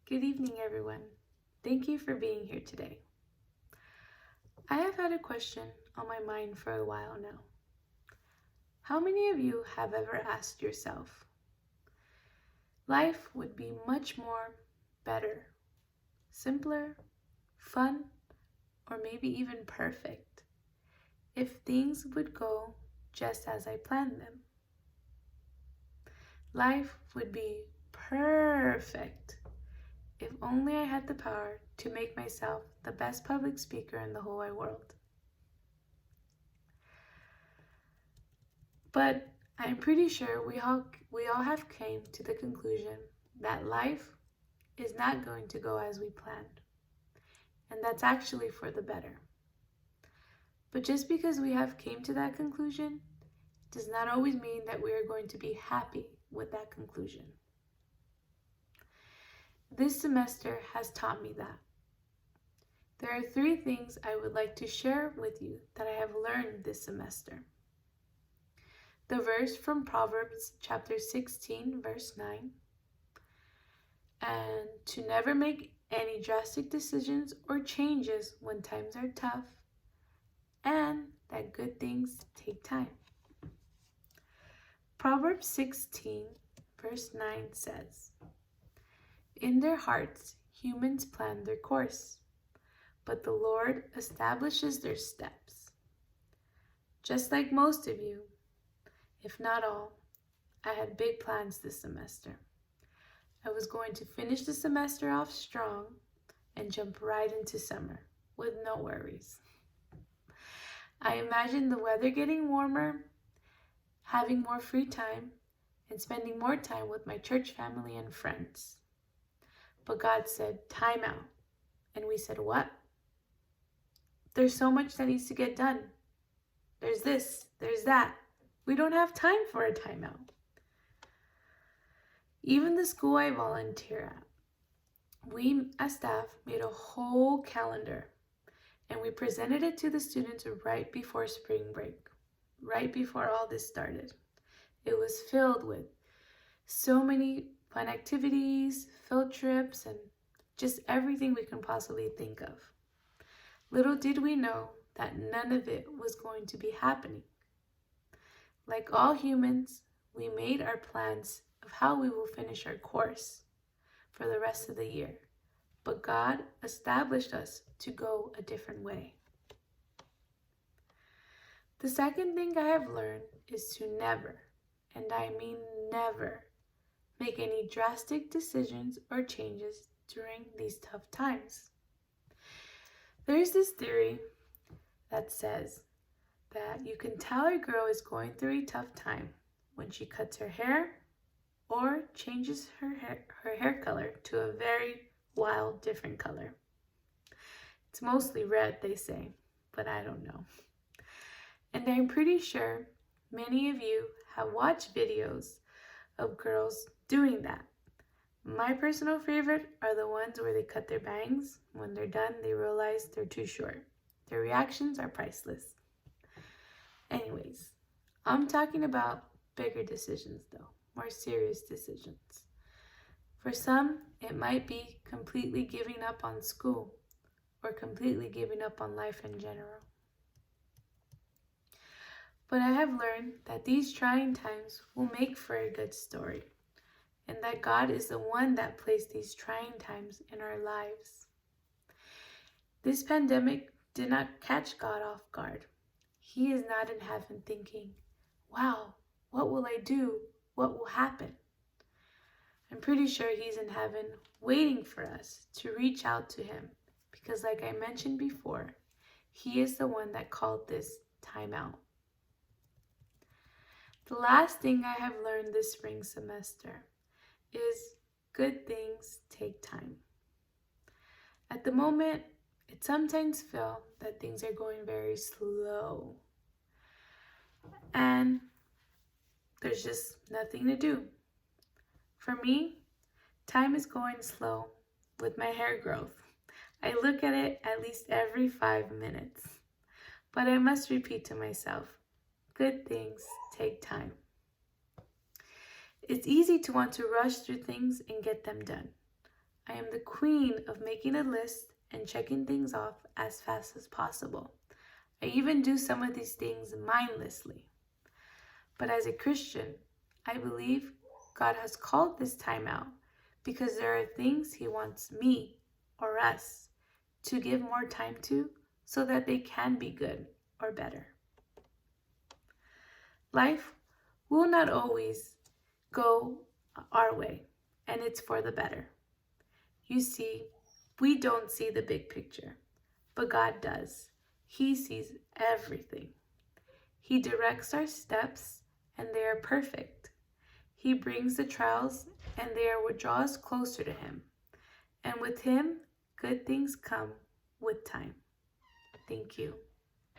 Good evening, everyone. Thank you for being here today. I have had a question on my mind for a while now. How many of you have ever asked yourself, life would be much more better, simpler, fun, or maybe even perfect if things would go just as I planned them? Life would be perfect if only I had the power to make myself the best public speaker in the whole wide world. But I'm pretty sure we all have came to the conclusion that life is not going to go as we planned. And that's actually for the better. But just because we have came to that conclusion does not always mean that we are going to be happy with that conclusion. This semester has taught me that. There are 3 things I would like to share with you that I have learned this semester. The verse from Proverbs chapter 16, verse 9, and to never make any drastic decisions or changes when times are tough, and that good things take time. Proverbs 16, verse 9 says, "In their hearts humans plan their course, but the Lord establishes their steps." Just like most of you, if not all, I had big plans this semester. I was going to finish the semester off strong and jump right into summer with no worries. I imagined the weather getting warmer, having more free time, and spending more time with my church family and friends. But God said, "Time out." And we said, "What?" "There's so much that needs to get done. There's this, there's that. We don't have time for a timeout." Even the school I volunteer at, we as staff made a whole calendar and we presented it to the students right before spring break, right before all this started. It was filled with so many fun activities, field trips, and just everything we can possibly think of. Little did we know that none of it was going to be happening. Like all humans, we made our plans of how we will finish our course for the rest of the year. But God established us to go a different way. The second thing I have learned is to never, and I mean never, make any drastic decisions or changes during these tough times. There's this theory that says that you can tell a girl is going through a tough time when she cuts her hair or changes her hair color to a very wild, different color. It's mostly red, they say, but I don't know. And I'm pretty sure many of you have watched videos of girls doing that. My personal favorite are the ones where they cut their bangs. When they're done, they realize they're too short. Their reactions are priceless. Anyways, I'm talking about bigger decisions though, more serious decisions. For some, it might be completely giving up on school or completely giving up on life in general. But I have learned that these trying times will make for a good story, and that God is the one that placed these trying times in our lives. This pandemic did not catch God off guard. He is not in heaven thinking, "Wow, what will I do? What will happen?" I'm pretty sure He's in heaven waiting for us to reach out to Him because, like I mentioned before, He is the one that called this time out. The last thing I have learned this spring semester is good things take time. At the moment, it sometimes feels that things are going very slow. And there's just nothing to do. For me, time is going slow with my hair growth. I look at it at least every 5 minutes. But I must repeat to myself, good things take time. It's easy to want to rush through things and get them done. I am the queen of making a list and checking things off as fast as possible. I even do some of these things mindlessly. But as a Christian, I believe God has called this time out because there are things He wants me or us to give more time to so that they can be good or better. Life will not always go our way, and it's for the better. You see, we don't see the big picture, but God does. He sees everything. He directs our steps, and they are perfect. He brings the trials, and they are what draw us closer to Him. And with Him, good things come with time. Thank you.